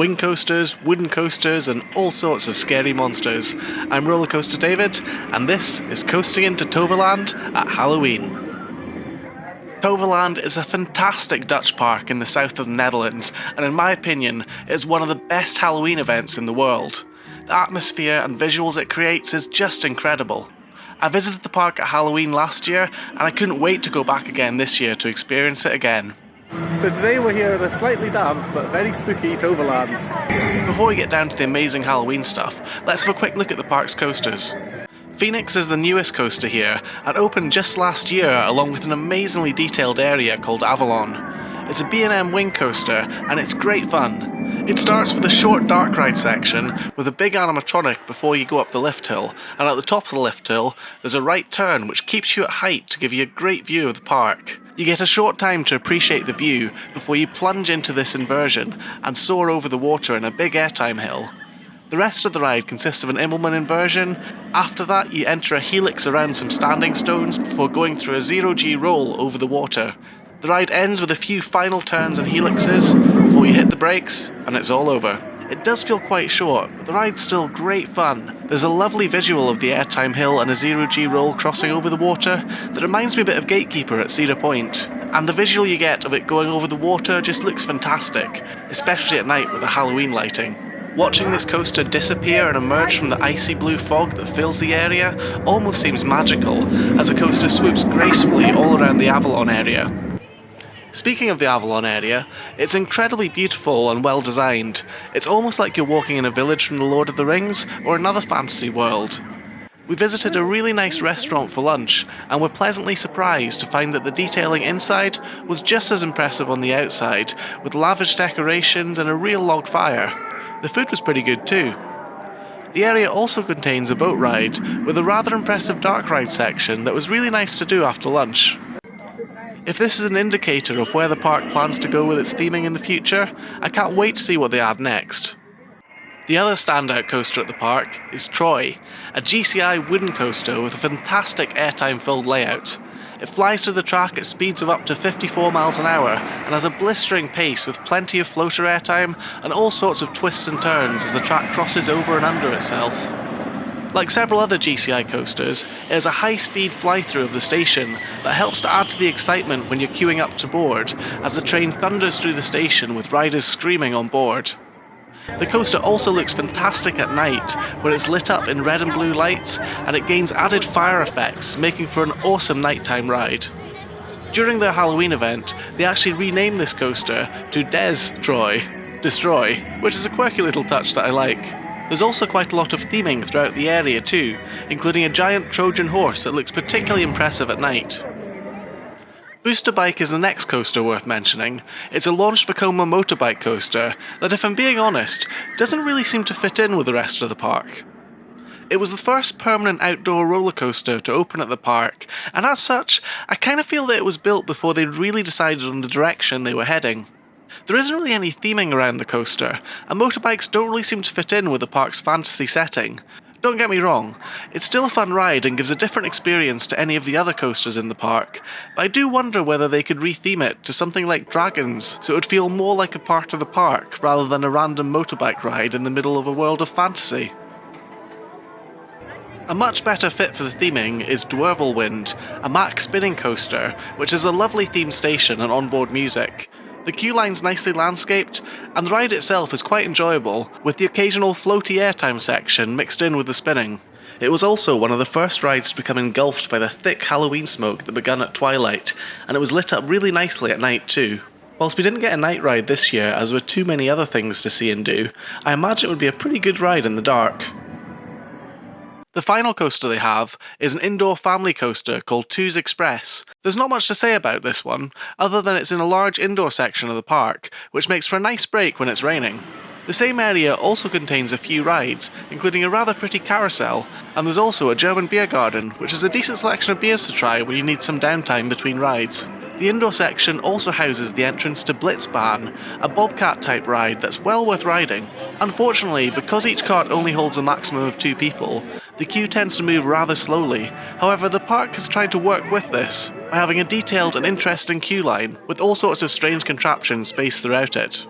wing coasters, wooden coasters, and all sorts of scary monsters. I'm Rollercoaster David, and this is Coasting into Toverland at Halloween. Toverland is a fantastic Dutch park in the south of the Netherlands, and in my opinion, it is one of the best Halloween events in the world. The atmosphere and visuals it creates is just incredible. I visited the park at Halloween last year, and I couldn't wait to go back again this year to experience it again. So today we're here at a slightly damp but very spooky Toverland. Before we get down to the amazing Halloween stuff, let's have a quick look at the park's coasters. Fenix is the newest coaster here, and opened just last year along with an amazingly detailed area called Avelon. It's a B&M wing coaster, and it's great fun. It starts with a short dark ride section with a big animatronic before you go up the lift hill, and at the top of the lift hill there's a right turn which keeps you at height to give you a great view of the park. You get a short time to appreciate the view before you plunge into this inversion and soar over the water in a big airtime hill. The rest of the ride consists of an Immelman inversion. After that you enter a helix around some standing stones before going through a zero-G roll over the water. The ride ends with a few final turns and helixes before you hit the brakes and it's all over. It does feel quite short, but the ride's still great fun. There's a lovely visual of the airtime hill and a zero-G roll crossing over the water that reminds me a bit of Gatekeeper at Cedar Point. And the visual you get of it going over the water just looks fantastic, especially at night with the Halloween lighting. Watching this coaster disappear and emerge from the icy blue fog that fills the area almost seems magical, as the coaster swoops gracefully all around the Avelon area. Speaking of the Avelon area, it's incredibly beautiful and well designed. It's almost like you're walking in a village from The Lord of the Rings or another fantasy world. We visited a really nice restaurant for lunch, and were pleasantly surprised to find that the detailing inside was just as impressive on the outside, with lavish decorations and a real log fire. The food was pretty good too. The area also contains a boat ride, with a rather impressive dark ride section that was really nice to do after lunch. If this is an indicator of where the park plans to go with its theming in the future, I can't wait to see what they add next. The other standout coaster at the park is Troy, a GCI wooden coaster with a fantastic airtime-filled layout. It flies through the track at speeds of up to 54 miles an hour and has a blistering pace with plenty of floater airtime and all sorts of twists and turns as the track crosses over and under itself. Like several other GCI coasters, it has a high-speed fly-through of the station that helps to add to the excitement when you're queuing up to board, as the train thunders through the station with riders screaming on board. The coaster also looks fantastic at night, where it's lit up in red and blue lights, and it gains added fire effects, making for an awesome nighttime ride. During their Halloween event, they actually renamed this coaster to Destroy, which is a quirky little touch that I like. There's also quite a lot of theming throughout the area too, including a giant Trojan horse that looks particularly impressive at night. Booster Bike is the next coaster worth mentioning. It's a launched Vekoma motorbike coaster that, if I'm being honest, doesn't really seem to fit in with the rest of the park. It was the first permanent outdoor roller coaster to open at the park, and as such, I kind of feel that it was built before they'd really decided on the direction they were heading. There isn't really any theming around the coaster, and motorbikes don't really seem to fit in with the park's fantasy setting. Don't get me wrong, it's still a fun ride and gives a different experience to any of the other coasters in the park, but I do wonder whether they could re-theme it to something like dragons, so it would feel more like a part of the park rather than a random motorbike ride in the middle of a world of fantasy. A much better fit for the theming is Dwervelwind, a Mack spinning coaster, which is a lovely themed station and onboard music. The queue line's nicely landscaped, and the ride itself is quite enjoyable, with the occasional floaty airtime section mixed in with the spinning. It was also one of the first rides to become engulfed by the thick Halloween smoke that began at twilight, and it was lit up really nicely at night too. Whilst we didn't get a night ride this year as there were too many other things to see and do, I imagine it would be a pretty good ride in the dark. The final coaster they have is an indoor family coaster called Two's Express. There's not much to say about this one, other than it's in a large indoor section of the park, which makes for a nice break when it's raining. The same area also contains a few rides, including a rather pretty carousel, and there's also a German beer garden, which is a decent selection of beers to try when you need some downtime between rides. The indoor section also houses the entrance to Blitzbahn, a bobcat-type ride that's well worth riding. Unfortunately, because each cart only holds a maximum of 2 people, the queue tends to move rather slowly. However, the park has tried to work with this by having a detailed and interesting queue line, with all sorts of strange contraptions spaced throughout it.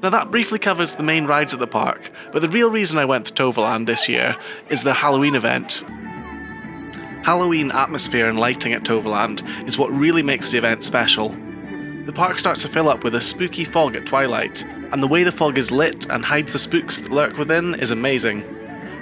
Now that briefly covers the main rides at the park, but the real reason I went to Toverland this year is the Halloween event. Halloween atmosphere and lighting at Toverland is what really makes the event special. The park starts to fill up with a spooky fog at twilight, and the way the fog is lit and hides the spooks that lurk within is amazing.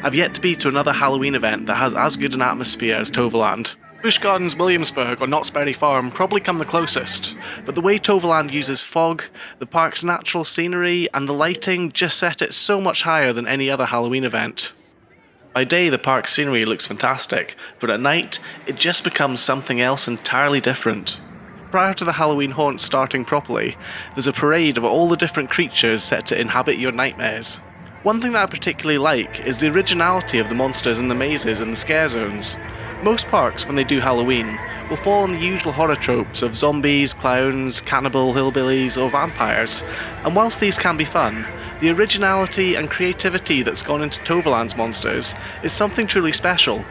I've yet to be to another Halloween event that has as good an atmosphere as Toverland. Busch Gardens Williamsburg or Knott's Berry Farm probably come the closest, but the way Toverland uses fog, the park's natural scenery, and the lighting just set it so much higher than any other Halloween event. By day, the park's scenery looks fantastic, but at night, it just becomes something else entirely different. Prior to the Halloween haunts starting properly, there's a parade of all the different creatures set to inhabit your nightmares. One thing that I particularly like is the originality of the monsters and the mazes and the scare zones. Most parks, when they do Halloween, will fall on the usual horror tropes of zombies, clowns, cannibal hillbillies, or vampires, and whilst these can be fun, the originality and creativity that's gone into Toverland's monsters is something truly special.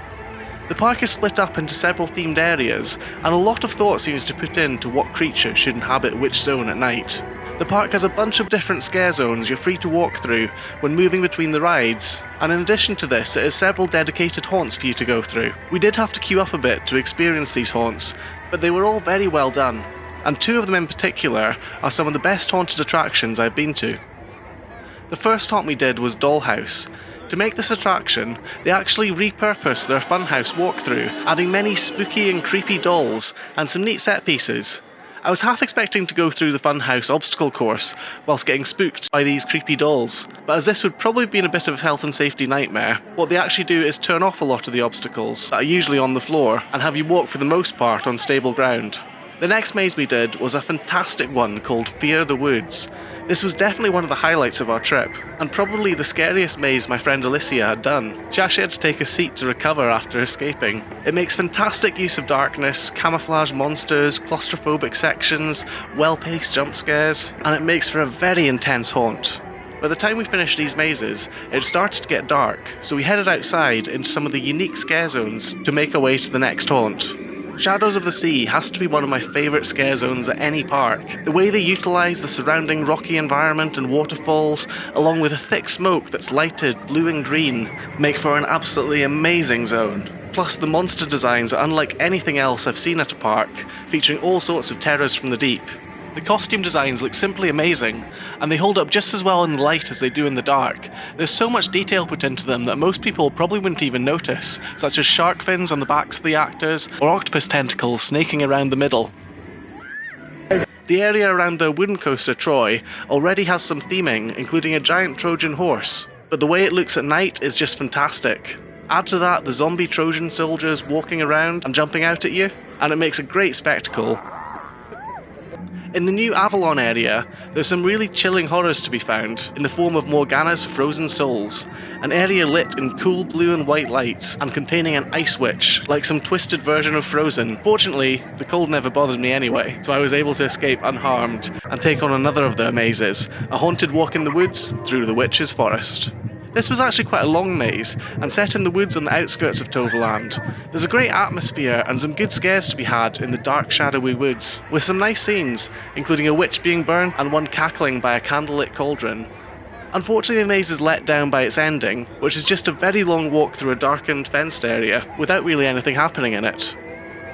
The park is split up into several themed areas, and a lot of thought seems to put into what creature should inhabit which zone at night. The park has a bunch of different scare zones you're free to walk through when moving between the rides, and in addition to this, it has several dedicated haunts for you to go through. We did have to queue up a bit to experience these haunts, but they were all very well done, and two of them in particular are some of the best haunted attractions I've been to. The first haunt we did was Dollhouse. To make this attraction, they actually repurposed their funhouse walkthrough, adding many spooky and creepy dolls and some neat set pieces. I was half expecting to go through the funhouse obstacle course whilst getting spooked by these creepy dolls, but as this would probably be a bit of a health and safety nightmare, what they actually do is turn off a lot of the obstacles that are usually on the floor and have you walk for the most part on stable ground. The next maze we did was a fantastic one called Fear the Woods. This was definitely one of the highlights of our trip, and probably the scariest maze my friend Alicia had done. She actually had to take a seat to recover after escaping. It makes fantastic use of darkness, camouflage monsters, claustrophobic sections, well-paced jump scares, and it makes for a very intense haunt. By the time we finished these mazes, it started to get dark, so we headed outside into some of the unique scare zones to make our way to the next haunt. Shadows of the Sea has to be one of my favourite scare zones at any park. The way they utilise the surrounding rocky environment and waterfalls, along with a thick smoke that's lighted blue and green, make for an absolutely amazing zone. Plus the monster designs are unlike anything else I've seen at a park, featuring all sorts of terrors from the deep. The costume designs look simply amazing, and they hold up just as well in the light as they do in the dark. There's so much detail put into them that most people probably wouldn't even notice, such as shark fins on the backs of the actors, or octopus tentacles snaking around the middle. The area around the wooden coaster Troy already has some theming, including a giant Trojan horse, but the way it looks at night is just fantastic. Add to that the zombie Trojan soldiers walking around and jumping out at you, and it makes a great spectacle. In the new Avelon area, there's some really chilling horrors to be found in the form of Morgana's Frozen Souls, an area lit in cool blue and white lights and containing an ice witch, like some twisted version of Frozen. Fortunately, the cold never bothered me anyway, so I was able to escape unharmed and take on another of their mazes, a haunted walk in the woods through the Witch's Forest. This was actually quite a long maze, and set in the woods on the outskirts of Toverland. There's a great atmosphere and some good scares to be had in the dark, shadowy woods, with some nice scenes, including a witch being burned and one cackling by a candlelit cauldron. Unfortunately, the maze is let down by its ending, which is just a very long walk through a darkened, fenced area, without really anything happening in it.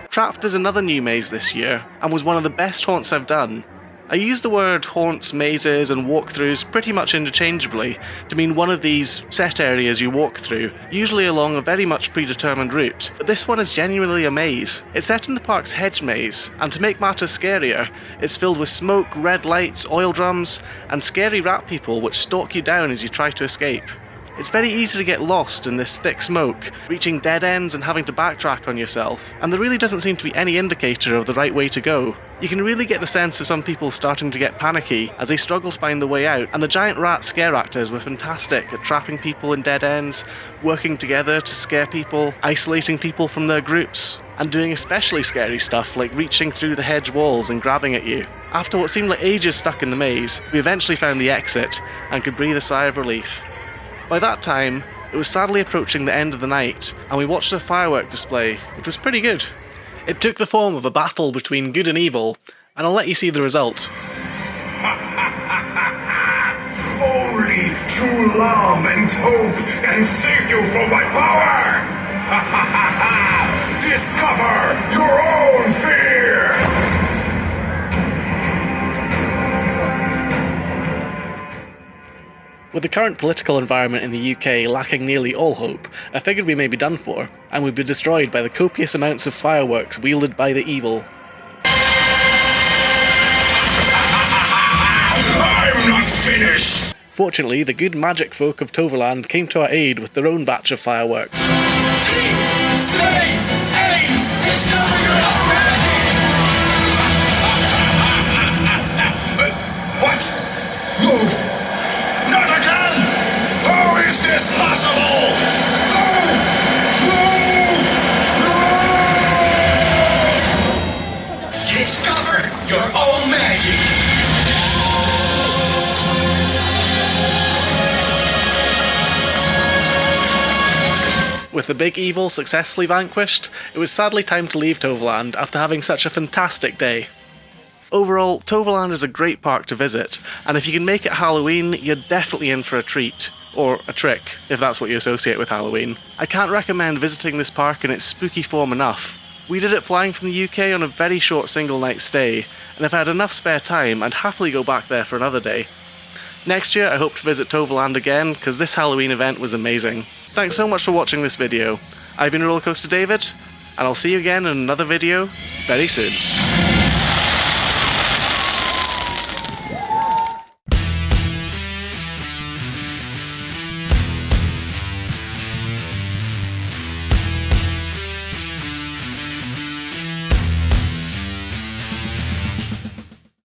Trapped is another new maze this year, and was one of the best haunts I've done. I use the word haunts, mazes and walkthroughs pretty much interchangeably to mean one of these set areas you walk through, usually along a very much predetermined route, but this one is genuinely a maze. It's set in the park's hedge maze, and to make matters scarier, it's filled with smoke, red lights, oil drums, and scary rat people which stalk you down as you try to escape. It's very easy to get lost in this thick smoke, reaching dead ends and having to backtrack on yourself, and there really doesn't seem to be any indicator of the right way to go. You can really get the sense of some people starting to get panicky as they struggle to find the way out, and the giant rat scare actors were fantastic at trapping people in dead ends, working together to scare people, isolating people from their groups, and doing especially scary stuff like reaching through the hedge walls and grabbing at you. After what seemed like ages stuck in the maze, we eventually found the exit and could breathe a sigh of relief. By that time, it was sadly approaching the end of the night, and we watched a firework display, which was pretty good. It took the form of a battle between good and evil, and I'll let you see the result. true love and hope and save you from my power! Ha ha ha ha! Discover your own fear! With the current political environment in the UK lacking nearly all hope, I figured we may be done for, and would be destroyed by the copious amounts of fireworks wielded by the evil. I'm not finished! Fortunately, the good magic folk of Toverland came to our aid with their own batch of fireworks. Discover your own magic! What? No! Not again! How is this possible? No! Discover your own magic! With the big evil successfully vanquished, it was sadly time to leave Toverland after having such a fantastic day. Overall, Toverland is a great park to visit, and if you can make it Halloween, you're definitely in for a treat. Or a trick, if that's what you associate with Halloween. I can't recommend visiting this park in its spooky form enough. We did it flying from the UK on a very short single night stay, and if I had enough spare time, I'd happily go back there for another day. Next year I hope to visit Toverland again, because this Halloween event was amazing. Thanks so much for watching this video. I've been Rollercoaster David, and I'll see you again in another video very soon.